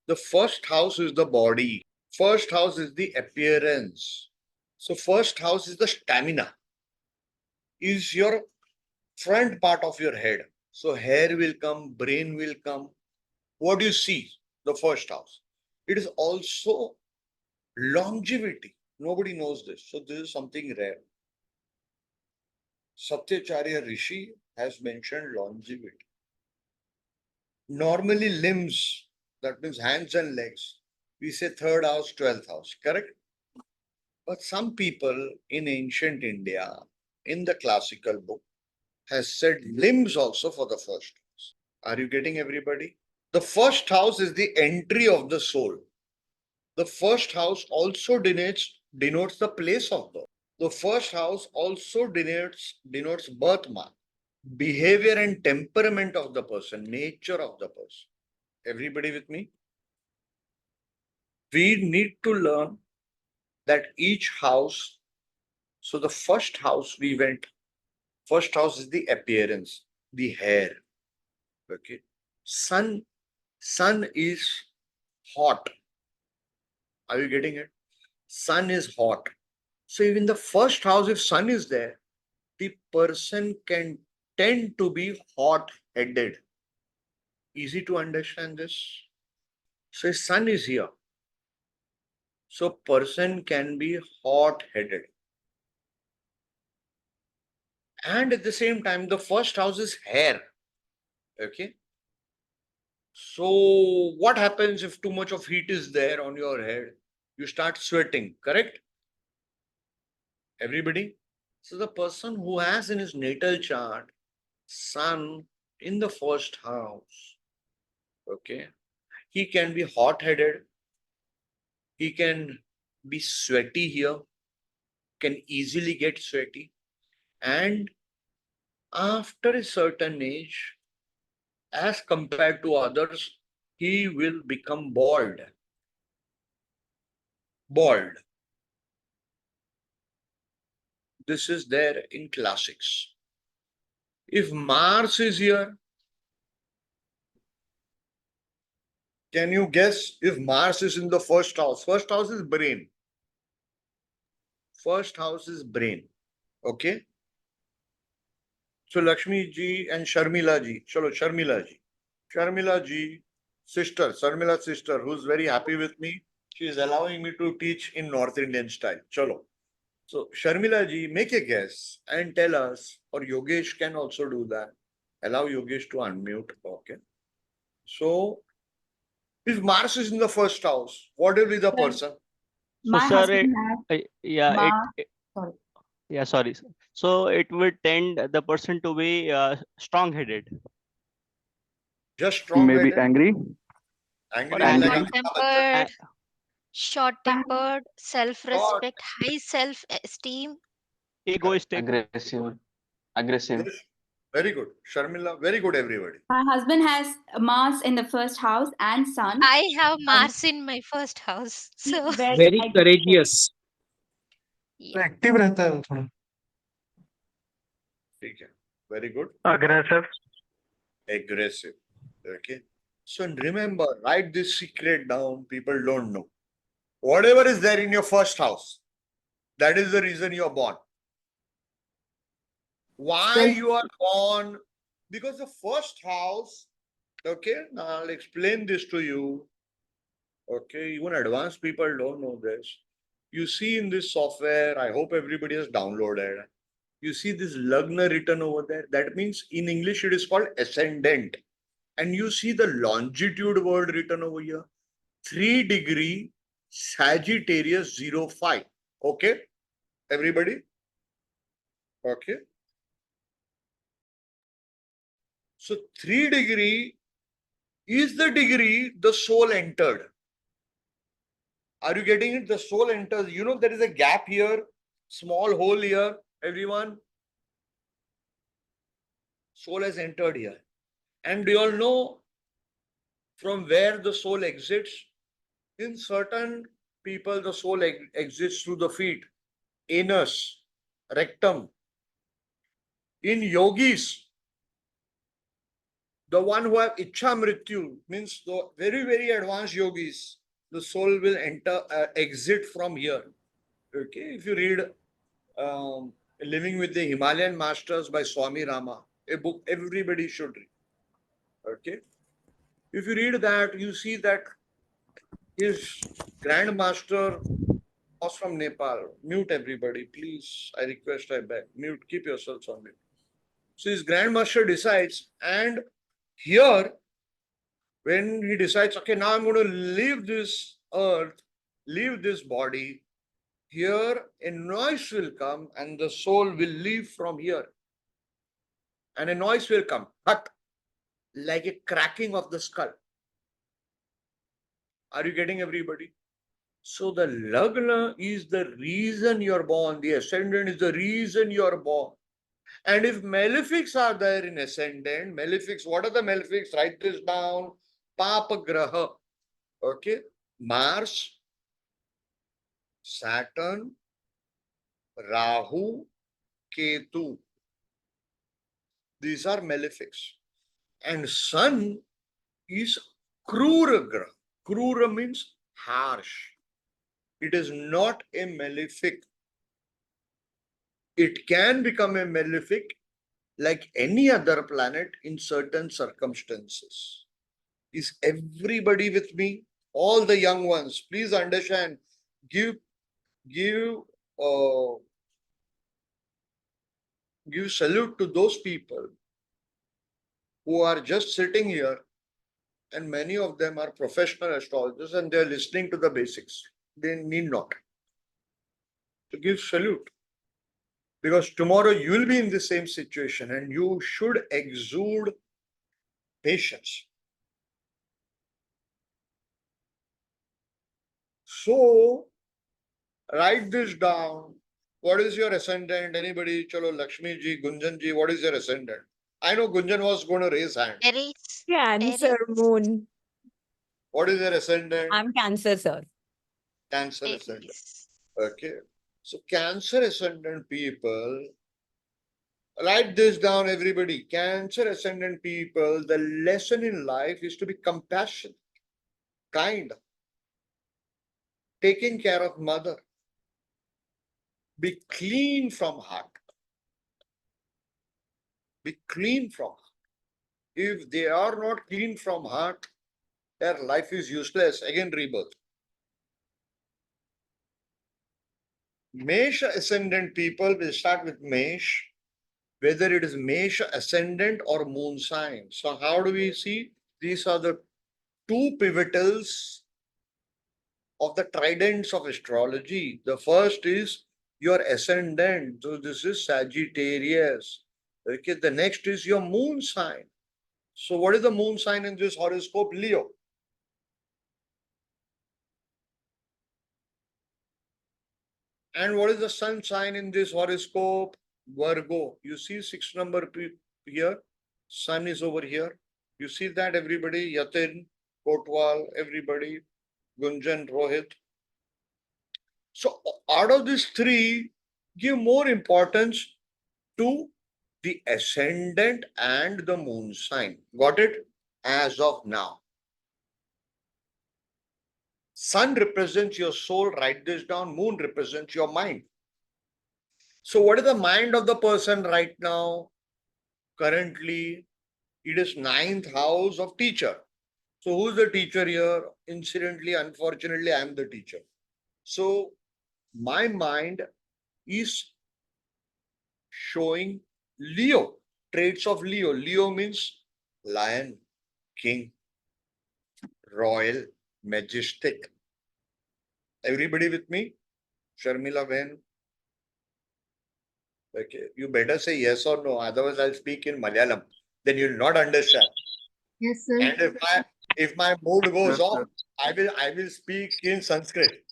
The first house is the body. First house is the appearance. So first house is the stamina. Is your front part of your head. So hair will come, brain will come. What do you see? The first house. It is also longevity. Nobody knows this. So this is something rare. Satyacharya Rishi has mentioned longevity. Normally limbs, that means hands and legs, we say third house, 12th house, correct? But some people in ancient India, in the classical book, has said limbs also for the first house. Are you getting everybody? The first house is the entry of the soul. The first house also denotes the place of birth. The first house also denotes birthmark, behavior and temperament of the person, nature of the person. Everybody with me? We need to learn that each house, so the first house we went, first house is the appearance, the hair. Okay. Sun is hot. Are you getting it? Sun is hot. So even the first house, if sun is there, the person can tend to be hot-headed. Easy to understand this? So if sun is here, so person can be hot-headed. And at the same time, the first house is hair. Okay. So what happens if too much of heat is there on your head? You start sweating, correct? Everybody? So the person who has in his natal chart sun in the first house, okay, he can be hot-headed, he can be sweaty here, can easily get sweaty, and after a certain age, as compared to others, he will become bald. Bald. This is there in classics. If Mars is here, can you guess if Mars is in the first house? First house is brain. First house is brain. Okay. So Lakshmi ji and Sharmila ji. Chalo, Sharmila ji. Sharmila ji, sister, Sharmila's sister, who's very happy with me. She is allowing me to teach in North Indian style. Chalo. So Sharmila ji, make a guess and tell us, or Yogesh can also do that. Allow Yogesh to unmute. Okay. So if Mars is in the first house, what will be the person? So, My sir, husband has yeah, Ma. Sorry. yeah, sorry, sir. So it would tend the person to be strong-headed Just strong-headed, Maybe angry. angry or is like angry. Amitabh Bachchan. A- Short-tempered, short-tempered, self-respect, high self-esteem. Egoistic. Aggressive. Aggressive. Yes. Very good. Sharmila, very good, everybody. My husband has Mars in the first house and Sun. I have Mars in my first house. He's So, very very aggressive. courageous. yeah. Active रहता है वो थोड़ा ठीक है. Very good. aggressive Aggressive. Okay. So remember, write this secret down. People don't know. Whatever is there in your first house, that is the reason you are born. Why you are born? Because the first house, okay, now I'll explain this to you. Okay, even advanced people don't know this. You see in this software, I hope everybody has downloaded. You see this Lagna written over there. That means in English it is called ascendant. And you see the longitude word written over here. 3 degree Sagittarius 05. Okay, everybody? Okay. So 3 degree is the degree the soul entered. Are you getting it? The soul enters. You know, there is a gap here, small hole here, everyone. Soul has entered here. And do you all know from where the soul exits? In certain people, the soul exits through the feet, anus, rectum. In yogis, The one who have Ichha Mrityu means the very, very advanced yogis, the soul will exit from here. Okay, if you read Living with the Himalayan Masters by Swami Rama, a book everybody should read. Okay, if you read that, you see that his grandmaster was from Nepal. Mute everybody, please. I request, I beg. Mute, keep yourselves on mute. So his grandmaster decides, and here, when he decides, okay, now I'm going to leave this earth, leave this body, here a noise will come and the soul will leave from here. And a noise will come, hut, like a cracking of the skull. Are you getting everybody? So the Lagna is the reason you're born. The ascendant is the reason you're born. And if malefics are there in ascendant, malefics, what are the malefics? Write this down. Papa Graha. Okay. Mars, Saturn, Rahu, Ketu. These are malefics. And Sun is Krura Graha. Krura means harsh. It is not a malefic. It can become a malefic like any other planet in certain circumstances. Is everybody with me? All the young ones, please understand. Give salute to those people who are just sitting here, and many of them are professional astrologers and they are listening to the basics. They need not to give salute, because tomorrow you will be in the same situation and you should exude patience. So write this down. What is your ascendant? Anybody? Chalo, Lakshmi ji, Gunjan ji, what is your ascendant? I know Gunjan was going to raise hand. Aries. Cancer moon. What is your ascendant? I'm Cancer, sir. Cancer ascendant. Aries. Okay. So Cancer ascendant people, write this down, everybody. Cancer ascendant people, the lesson in life is to be compassionate, kind, taking care of mother, be clean from heart. Be clean from heart. If they are not clean from heart, their life is useless. Again, rebirth. Mesa ascendant people, will start with Mesh, whether it is Mesa ascendant or moon sign. So how do we see? These are the two pivotals of the tridents of astrology. The first is your ascendant. So this is Sagittarius. Okay, the next is your moon sign. So what is the moon sign in this horoscope? Leo. And what is the sun sign in this horoscope? Virgo. You see 6 number here. Sun is over here. You see that, everybody? Yatin, Kotwal, everybody, Gunjan, Rohit. So out of these three, give more importance to the ascendant and the moon sign. Got it? As of now. Sun represents your soul. Write this down. Moon represents your mind. So what is the mind of the person right now? Currently, it is 9th house of teacher. So who's the teacher here? Incidentally, unfortunately, I am the teacher. So my mind is showing Leo, traits of Leo. Leo means lion, king, royal, majestic. Everybody with me? Sharmila Ben? Okay, you better say yes or no, otherwise I'll speak in Malayalam. Then you'll not understand. Yes, sir. And if my mood goes Yes, off, I will speak in Sanskrit.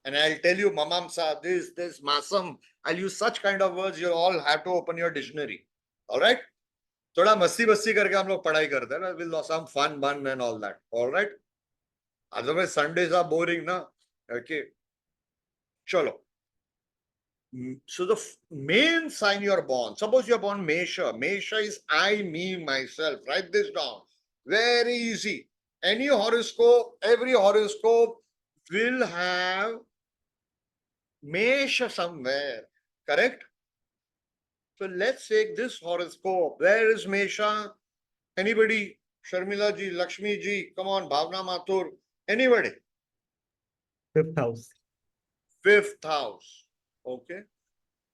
And I'll tell you, Mamam sa, this, Masam. I'll use such kind of words, you all have to open your dictionary. All right? थोड़ा मस्ती बस्ती करके हम लोग पढ़ाई करते हैं ना, will some fun and all that. All right? Otherwise Sundays are boring, na? Okay. Chalo. So the main sign you're born, suppose you're born Mesa. Mesa is I, me, myself. Write this down. Very easy. Any horoscope, every horoscope will have Mesa somewhere. Correct? So let's take this horoscope. Where is Mesa? Anybody? Sharmila ji, Lakshmi ji, come on, Bhavna Mathur. Anybody? Fifth house. Fifth house. Okay.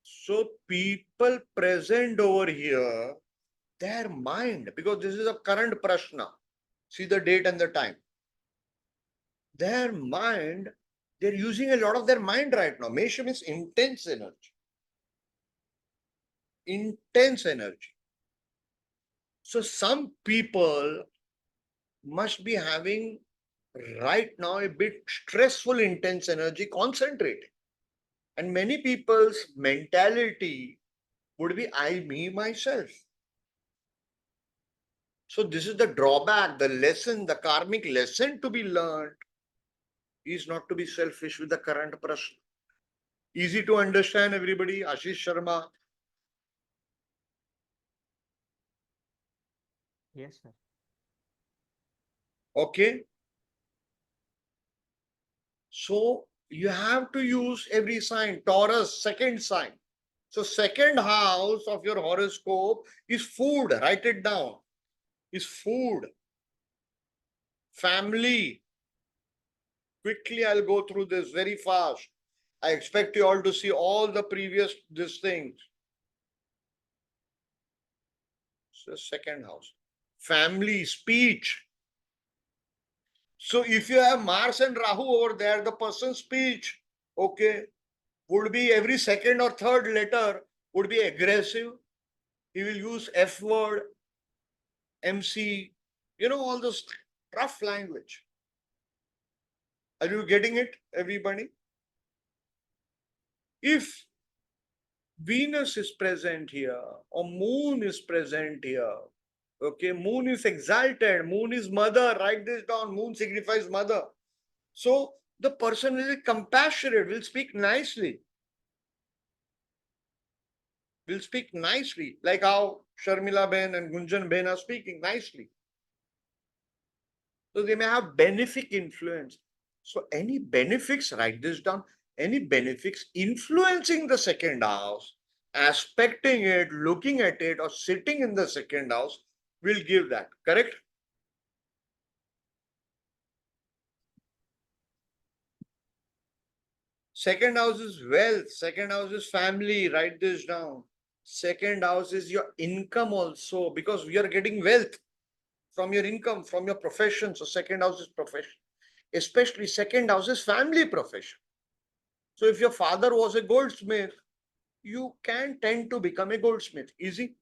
So people present over here, their mind, because this is a current prashna. See the date and the time. Their mind, they're using a lot of their mind right now. Mesha means intense energy. Intense energy. So some people must be having right now a bit stressful, intense energy, concentrating. And many people's mentality would be I, me, myself. So this is the drawback, the lesson, the karmic lesson to be learned is not to be selfish with the current prashna. Easy to understand, everybody. Ashish Sharma. Yes, sir. Okay. So you have to use every sign. Taurus, second sign. So second house of your horoscope is food. Write it down. Is food. Family. Quickly, I'll go through this very fast. I expect you all to see all the previous these things. So second house. Family, speech. So if you have Mars and Rahu over there, the person's speech, okay, would be every second or third letter would be aggressive. He will use F word, MC, all this rough language. Are you getting it, everybody? If Venus is present here or Moon is present here, okay, Moon is exalted, Moon is mother, write this down, Moon signifies mother. So the person will be compassionate, will speak nicely. Will speak nicely, like how Sharmila Ben and Gunjan Ben are speaking nicely. So they may have benefic influence. So any benefics, write this down, any benefics influencing the second house, aspecting it, looking at it, or sitting in the second house will give that. Correct? Second house is wealth. Second house is family. Write this down. Second house is your income also, because we are getting wealth from your income, from your profession. So second house is profession. Especially second house is family profession. So if your father was a goldsmith, you can tend to become a goldsmith. Easy.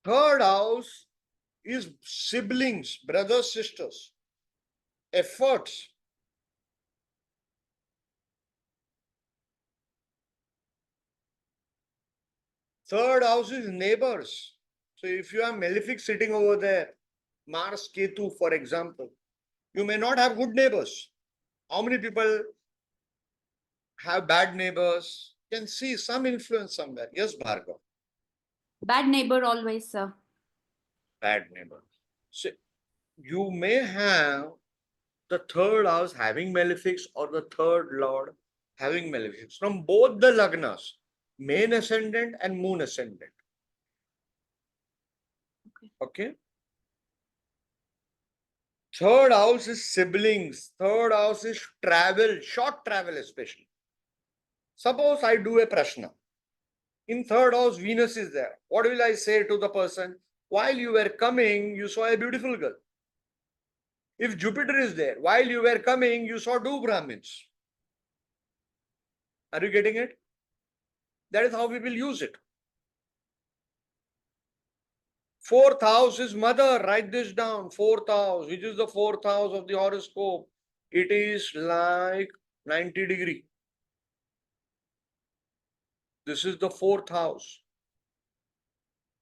Third house is siblings, brothers, sisters, efforts. Third house is neighbors. So if you have malefic sitting over there, Mars, Ketu, for example, you may not have good neighbors. How many people have bad neighbors? Can see some influence somewhere. Yes, Bhargav. Bad neighbor always, sir. Bad neighbor. So you may have the third house having malefics or the third lord having malefics from both the lagnas, main ascendant and moon ascendant. Okay. Third house is siblings. Third house is travel, short travel especially. Suppose I do a prashna. In third house, Venus is there. What will I say to the person? While you were coming, you saw a beautiful girl. If Jupiter is there, while you were coming, you saw two Brahmins. Are you getting it? That is how we will use it. Fourth house is mother. Write this down. Fourth house. Which is the fourth house of the horoscope? It is like 90 degree. This is the fourth house.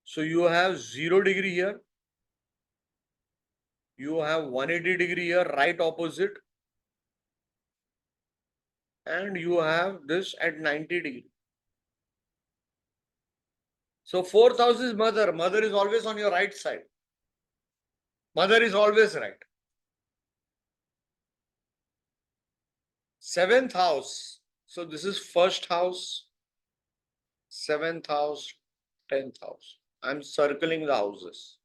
So you have 0 degree here. You have 180 degree here, right opposite. and you have this at 90 degree. So 4th house is mother. Mother is always on your right side. Mother is always right. 7th house. So this is first house, 7th house, 10th house. I'm circling the houses.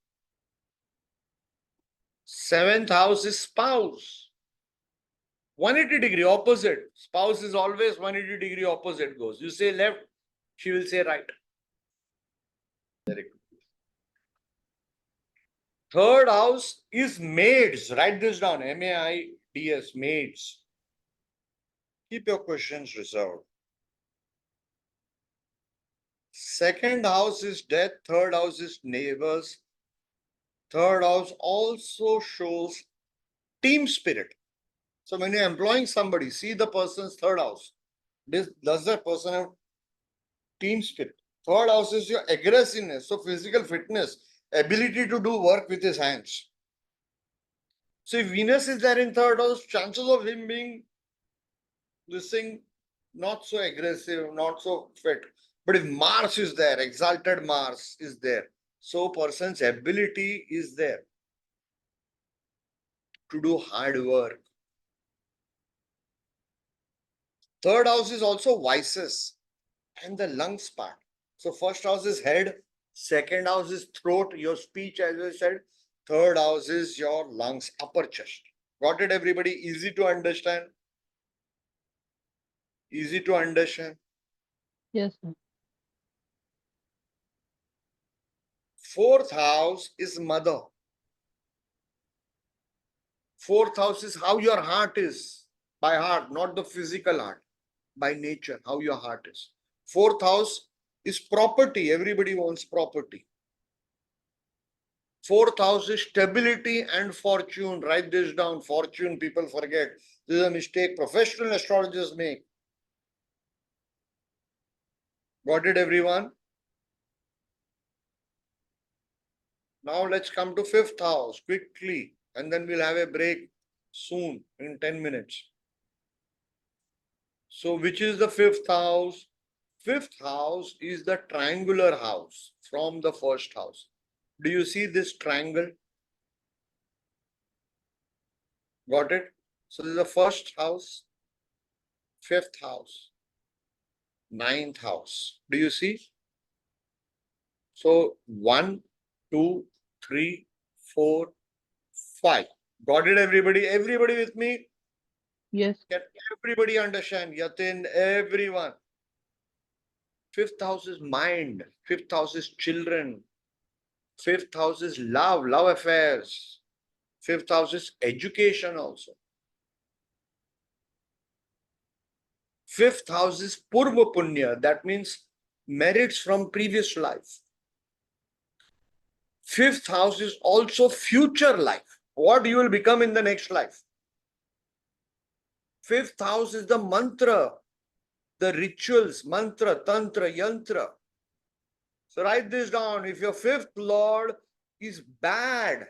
7th house is spouse. 180 degree opposite. Spouse is always 180 degree opposite goes. You say left, she will say right. Very good. 3rd house is maids. Write this down. MAIDS, maids. Keep your questions reserved. 2nd house is death. 3rd house is neighbors. 3rd house also shows team spirit. So when you're employing somebody, see the person's 3rd house. Does that person have team spirit? 3rd house is your aggressiveness, so physical fitness, ability to do work with his hands. So if Venus is there in 3rd house, chances of him being this thing not so aggressive, not so fit. But if Mars is there, exalted Mars is there, so person's ability is there to do hard work. 3rd house is also vices and the lungs part. So first house is head, 2nd house is throat, your speech, as I said. 3rd house is your lungs, upper chest. Got it, everybody? Easy to understand? Easy to understand? Yes, sir. 4th house is mother. 4th house is how your heart is, by heart, not the physical heart, by nature, how your heart is. 4th house is property. Everybody wants property. 4th house is stability and fortune. Write this down. Fortune, people forget. This is a mistake professional astrologers make. Got it, everyone? Now let's come to 5th house quickly, and then we'll have a break soon in 10 minutes. So which is the 5th house? 5th house is the triangular house from the 1st house. Do you see this triangle? Got it? So this is the 1st house, 5th house, 9th house. Do you see? So 1, 2, 3, 4, 5. Got it, everybody? Everybody with me? Yes. Can everybody understand? Yatin, everyone. 5th house is mind. 5th house is children. 5th house is love, love affairs. 5th house is education also. 5th house is Purva Punya. That means merits from previous life. 5th house is also future life. What you will become in the next life. 5th house is the mantra, the rituals, mantra, tantra, yantra. So write this down. If your 5th lord is bad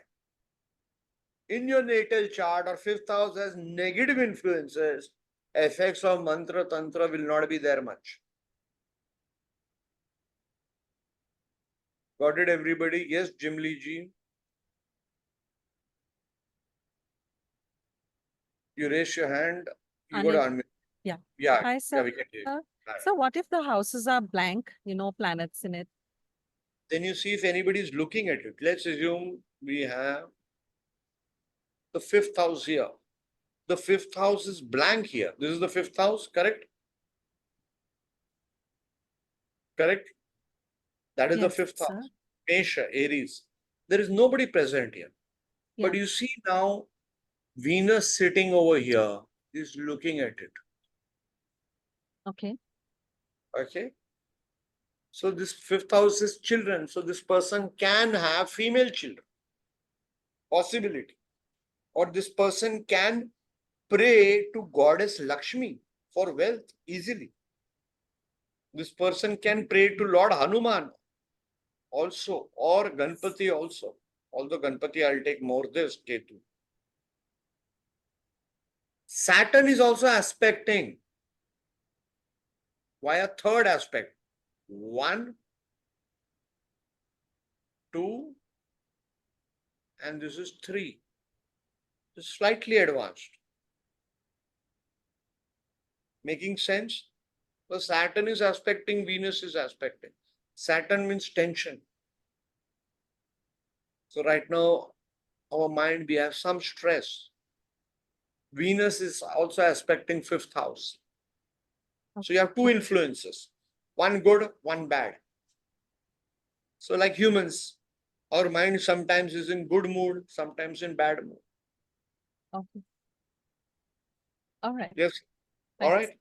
in your natal chart, or 5th house has negative influences, effects of mantra, tantra will not be there much. Got it, everybody? Yes, Jimli ji. You raise your hand. You got to Anil. unmute. Yeah. Yeah. Hi, Yeah, sir. we can hear you. Right. So what if the houses are blank, no planets in it? Then you see if anybody is looking at it. Let's assume we have the 5th house here. The 5th house is blank here. This is the 5th house, correct? Correct? That is the Yes, 5th sir. house. Mesa, Aries. There is nobody present here. But Yeah. you see now, Venus sitting over here is looking at it. Okay. Okay. So this 5th house is children. So this person can have female children. Possibility. Or this person can pray to goddess Lakshmi for wealth easily. This person can pray to Lord Hanuman also, or Ganpati also. Although Ganpati, I'll take more this Ketu. Saturn is also aspecting via third aspect. 1, 2, and this is 3. It's slightly advanced. Making sense? So Saturn is aspecting, Venus is aspecting. Saturn means tension. So right now, our mind, we have some stress. Venus is also aspecting 5th house. So you have two influences, one good, one bad. So like humans, our mind sometimes is in good mood, sometimes in bad mood. Okay. All right. Yes. All Thanks.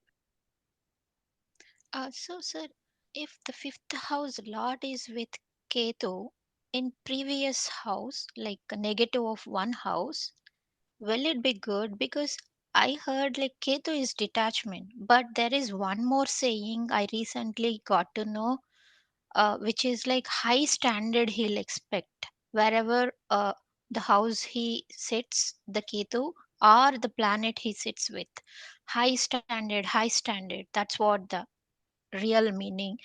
right. So, sir, if the fifth house lord is with Ketu in previous house, like a negative of one house, will it be good? Because I heard like Ketu is detachment, but there is one more saying I recently got to know, which is like high standard he'll expect wherever the house he sits, the Ketu, or the planet he sits with. High standard, high standard. That's what the real meaning.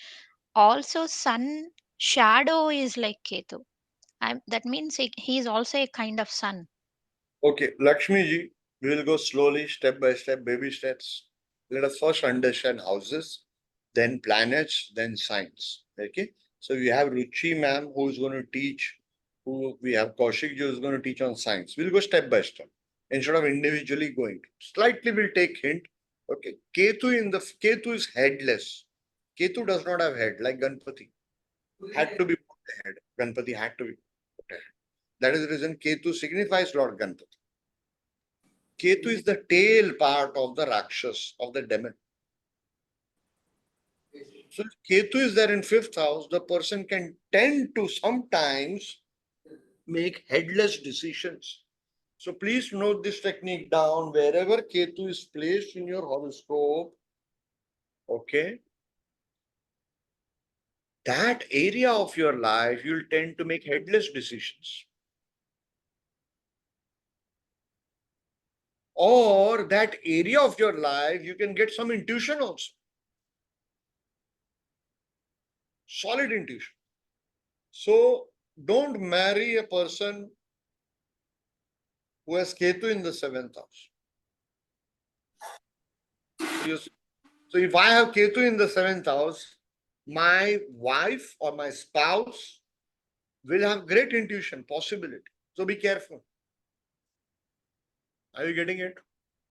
Also, sun shadow is like Ketu. That means he is also a kind of sun. Okay, Lakshmi ji, we will go slowly, step by step, baby steps. Let us first understand houses, then planets, then science. Okay, so we have Ruchi ma'am who is going to teach, who we have Kaushik ji who is going to teach on science. We'll go step by step instead of individually going. Slightly we'll take hint. Okay, Ketu is headless. Ketu does not have head like Ganpati. Had to be put the head. Ganpati had to be put the head. That is the reason Ketu signifies Lord Ganpati. Ketu is the tail part of the Rakshas, of the demon. So if Ketu is there in 5th house, the person can tend to sometimes make headless decisions. So please note this technique down. Wherever Ketu is placed in your horoscope, okay, that area of your life, you'll tend to make headless decisions. Or that area of your life, you can get some intuition also. Solid intuition. So don't marry a person who has Ketu in the 7th house. Yes. So if I have Ketu in the 7th house, my wife or my spouse will have great intuition, possibility. So be careful. Are you getting it?